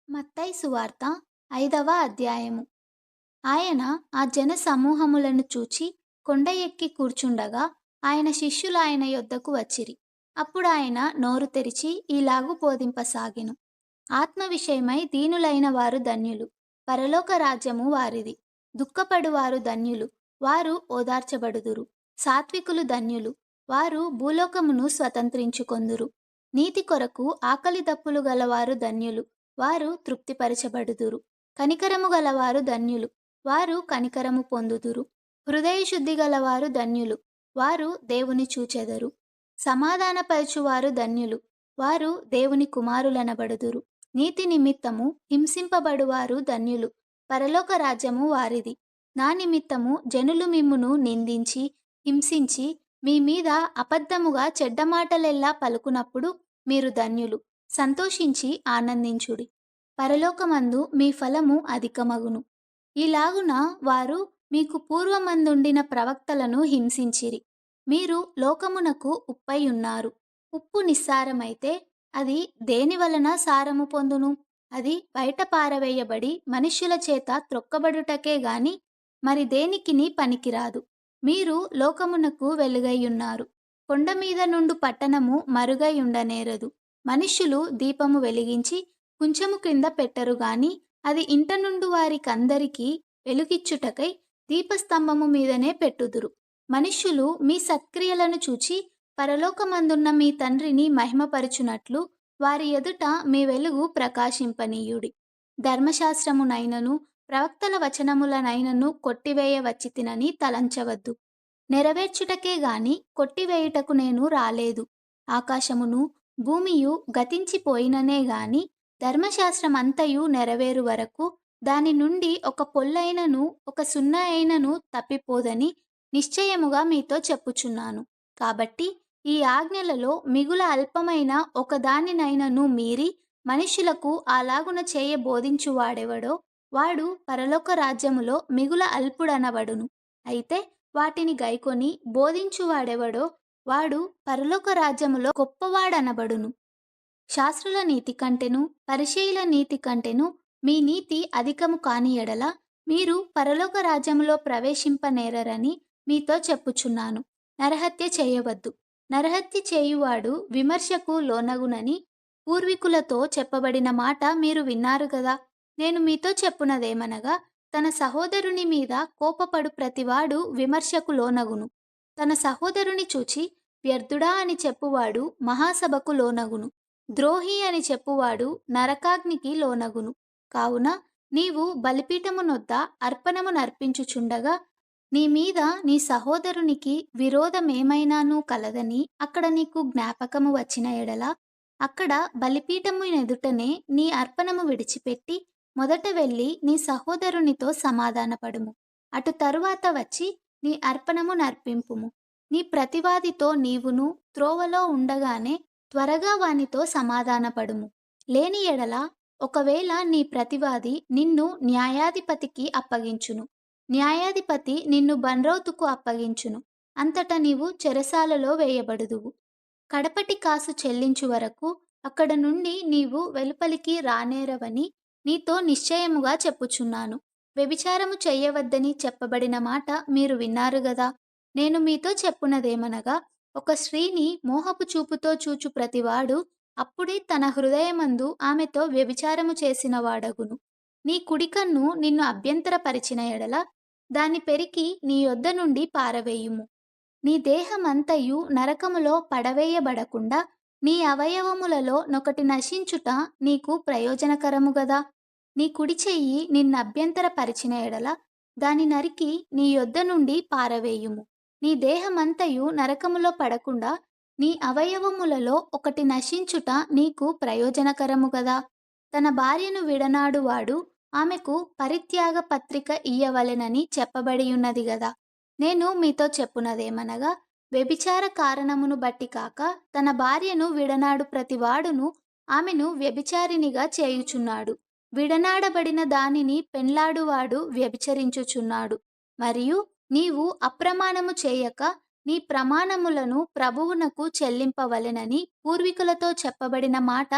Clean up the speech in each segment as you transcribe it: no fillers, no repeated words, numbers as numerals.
మత్తయి సువార్త 5వ అధ్యాయము. ఆయన ఆ జన సమూహములను చూచి కొండ ఎక్కి కూర్చుండగా ఆయన శిష్యులాయన యొద్దకు వచ్చిరి. అప్పుడాయన నోరు తెరిచి ఈలాగు బోధింపసాగెను. ఆత్మ విషయమై దీనులైన వారు ధన్యులు, పరలోక రాజ్యము వారిది. దుఃఖపడువారు ధన్యులు, వారు ఓదార్చబడుదురు. సాత్వికులు ధన్యులు, వారు భూలోకమును స్వతంత్రించుకొందురు. నీతి కొరకు ఆకలి దప్పులు గలవారు ధన్యులు, వారు తృప్తిపరచబడుదురు. కనికరము గలవారు ధన్యులు, వారు కనికరము పొందుదురు. హృదయశుద్ధి గలవారు ధన్యులు, వారు దేవుని చూచెదరు. సమాధానపరచువారు ధన్యులు, వారు దేవుని కుమారులనబడుదురు. నీతి నిమిత్తము హింసింపబడువారు ధన్యులు, పరలోక రాజ్యము వారిది. నా నిమిత్తము జనులు మిమ్మును నిందించి హింసించి మీ మీద అబద్ధముగా చెడ్డ మాటలెల్లా పలుకునప్పుడు మీరు ధన్యులు. సంతోషించి ఆనందించుడి, పరలోకమందు మీ ఫలము అధికమగును. ఇలాగున వారు మీకు పూర్వమందుండిన ప్రవక్తలను హింసించిరి. మీరు లోకమునకు ఉప్పై ఉన్నారు. ఉప్పు నిస్సారమైతే అది దేని వలన సారము పొందును? అది బయట పారవేయబడి మనుష్యుల చేత త్రొక్కబడుటకే గాని మరి దేనికిని పనికిరాదు. మీరు లోకమునకు వెలుగై ఉన్నారు. కొండ మీద నుండు పట్టణము మరుగై ఉండనేరదు. మనుష్యులు దీపము వెలిగించి కుంచెము క్రింద పెట్టరు గాని అది ఇంట నుండు వారికందరికీ వెలుగిచ్చుటకై దీపస్తంభము మీదనే పెట్టుదురు. మనుష్యులు మీ సత్క్రియలను చూచి పరలోకమందున్న మీ తండ్రిని మహిమపరచునట్లు వారి ఎదుట మీ వెలుగు ప్రకాశింపనీయుడి. ధర్మశాస్త్రమునైనను ప్రవక్తల వచనములనైనను కొట్టివేయవచ్చితినని తలంచవద్దు. నెరవేర్చుటకే గాని కొట్టివేయుటకు నేను రాలేదు. ఆకాశమును భూమియు గతించిపోయిననే గాని ధర్మశాస్త్రమంతయు నెరవేరు వరకు దాని నుండి ఒక పొల్లైనను ఒక సున్న అయినను తప్పిపోదని నిశ్చయముగా మీతో చెప్పుచున్నాను. కాబట్టి ఈ ఆజ్ఞలలో మిగుల అల్పమైన ఒకదానినైనను మీరి మనుష్యులకు అలాగున చేయ బోధించువాడెవడో వాడు పరలోక రాజ్యములో మిగుల అల్పుడనబడును. అయితే వాటిని గైకొని బోధించువాడెవడో వాడు పరలోక రాజ్యములో గొప్పవాడనబడును. శాస్త్రుల నీతి కంటెను పరిసయ్యుల నీతి కంటెను మీ నీతి అధికము కాని ఎడల మీరు పరలోక రాజ్యములో ప్రవేశింపనేరరని మీతో చెప్పుచున్నాను. నరహత్య చేయవద్దు. నరహత్య చేయువాడు విమర్శకు లోనగునని పూర్వీకులతో చెప్పబడిన మాట మీరు విన్నారు గదా. నేను మీతో చెప్పునదేమనగా తన సహోదరుని మీద కోపపడు ప్రతివాడు విమర్శకు లోనగును. తన సహోదరుని చూచి వ్యర్థుడా అని చెప్పువాడు మహాసభకు లోనగును. ద్రోహి అని చెప్పువాడు నరకాగ్నికి లోనగును. కావున నీవు బలిపీఠమునొద్ద అర్పణము నర్పించుచుండగా నీ మీద నీ సహోదరునికి విరోధమేమైనాను కలదని అక్కడ నీకు జ్ఞాపకము వచ్చిన ఎడల అక్కడ బలిపీఠము ఎదుటనే నీ అర్పణము విడిచిపెట్టి మొదట వెళ్ళి నీ సహోదరునితో సమాధానపడుము. అటు తరువాత వచ్చి నీ అర్పణము నర్పింపుము. నీ ప్రతివాదితో నీవును త్రోవలో ఉండగానే త్వరగా వానితో సమాధానపడుము. లేని ఎడల ఒకవేళ నీ ప్రతివాది నిన్ను న్యాయాధిపతికి అప్పగించును. న్యాయాధిపతి నిన్ను బండ్రౌతుకు అప్పగించును. అంతట నీవు చెరసాలలో వేయబడుదువు. కడపటి కాసు చెల్లించు వరకు అక్కడ నుండి నీవు వెలుపలికి రానేరవని నీతో నిశ్చయముగా చెప్పుచున్నాను. వ్యభిచారము చెయ్యవద్దని చెప్పబడిన మాట మీరు విన్నారు గదా. నేను మీతో చెప్పునదేమనగా ఒక స్త్రీని మోహపు చూపుతో చూచు ప్రతివాడు అప్పుడే తన హృదయమందు ఆమెతో వ్యభిచారము చేసిన వాడగును. నీ కుడికన్ను నిన్ను అభ్యంతరపరిచిన ఎడల దాని పెరికి నీ యొద్ద నుండి పారవేయుము. నీ దేహమంతయు నరకములో పడవేయబడకుండా నీ అవయవములలో నొకటి నశించుట నీకు ప్రయోజనకరము గదా. నీ కుడి చెయ్యి నిన్నభ్యంతరపరిచిన ఎడల దాని నరికి నీ యొద్ద నుండి పారవేయుము. నీ దేహమంతయు నరకములో పడకుండా నీ అవయవములలో ఒకటి నశించుట నీకు ప్రయోజనకరము గదా. తన భార్యను విడనాడువాడు ఆమెకు పరిత్యాగ పత్రిక ఇయ్యవలెనని చెప్పబడియున్నది గదా. నేను మీతో చెప్పునదేమనగా వ్యభిచార కారణమును బట్టి కాక తన భార్యను విడనాడు ప్రతివాడును ఆమెను వ్యభిచారినిగా చేయుచున్నాడు. విడనాడబడిన దానిని పెండ్లాడువాడు వ్యభిచరించుచున్నాడు. మరియు నీవు అప్రమాణము చేయక నీ ప్రమాణములను ప్రభువునకు చెల్లింపవలెనని పూర్వీకులతో చెప్పబడిన మాట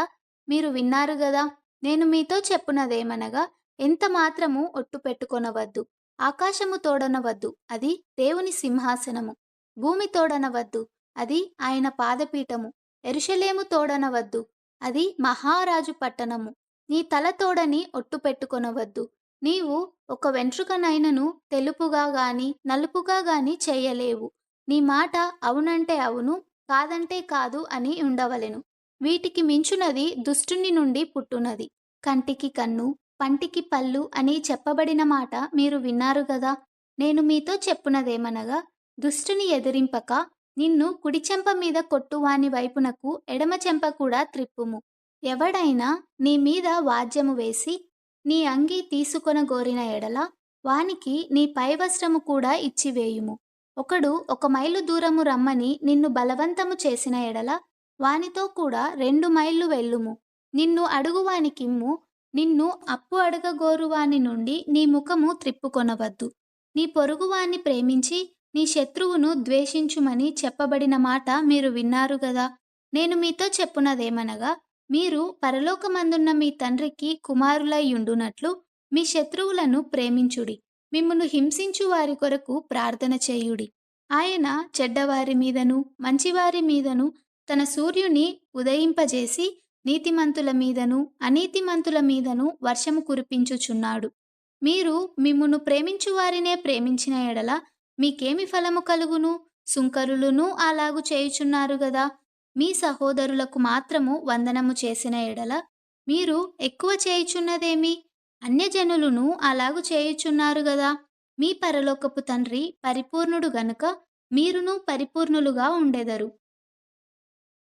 మీరు విన్నారు గదా. నేను మీతో చెప్పునదేమనగా, ఎంత మాత్రము ఒట్టు పెట్టుకొనవద్దు. ఆకాశము తోడనవద్దు, అది దేవుని సింహాసనము. భూమి తోడనవద్దు, అది ఆయన పాదపీఠము. యెరూషలేము తోడనవద్దు, అది మహారాజు పట్టణము. నీ తల తోడని ఒట్టు పెట్టుకొనవద్దు. నీవు ఒక వెంట్రుకనైనను తెలుపుగా గాని, నలుపుగా గాని చేయలేవు. నీ మాట అవునంటే అవును, కాదంటే కాదు అని ఉండవలెను. వీటికి మించునది దుష్టుని నుండి పుట్టునది. కంటికి కన్ను, పంటికి పళ్ళు అని చెప్పబడిన మాట మీరు విన్నారు గదా! నేను మీతో చెప్పునదేమనగా, దుష్టుని ఎదిరింపక, నిన్ను కుడి చెంప మీద కొట్టువాని వైపునకు ఎడమ చెంప కూడా త్రిప్పుము. ఎవడైనా నీ మీద వాజ్యము వేసి, నీ అంగీ తీసుకొనగోరిన ఎడల, వానికి నీ పైవస్త్రము కూడా ఇచ్చివేయుము. ఒకడు 1 మైలు దూరము రమ్మని నిన్ను బలవంతము చేసిన ఎడల, వానితో కూడా 2 మైళ్ళు వెళ్ళుము. నిన్ను అడుగువానికిమ్ము. నిన్ను అప్పు అడగగోరువాని నుండి నీ ముఖము త్రిప్పుకొనవద్దు. నీ పొరుగువాన్ని ప్రేమించి, నీ శత్రువును ద్వేషించుమని చెప్పబడిన మాట మీరు విన్నారు గదా! నేను మీతో చెప్పునదేమనగా, మీరు పరలోకమందున్న మీ తండ్రికి కుమారులైయుండునట్లు మీ శత్రువులను ప్రేమించుడి. మిమ్మును హింసించు వారి కొరకు ప్రార్థన చేయుడి. ఆయన చెడ్డవారి మీదను, మంచివారి మీదను తన సూర్యుని ఉదయింపజేసి నీతిమంతుల మీదను, అనీతిమంతుల మీదను వర్షము కురిపించుచున్నాడు. మీరు మిమ్మును ప్రేమించు వారినే ప్రేమించిన ఎడల మీకేమి ఫలము కలుగును? సుంకరులును అలాగు చేయుచున్నారు గదా! మీ సహోదరులకు మాత్రము వందనము చేసిన ఎడల మీరు ఎక్కువ చేయుచున్నదేమి? అన్యజనులును అలాగు చేయుచున్నారు గదా! మీ పరలోకపు తండ్రి పరిపూర్ణుడు గనుక మీరును పరిపూర్ణులుగా ఉండెదరు.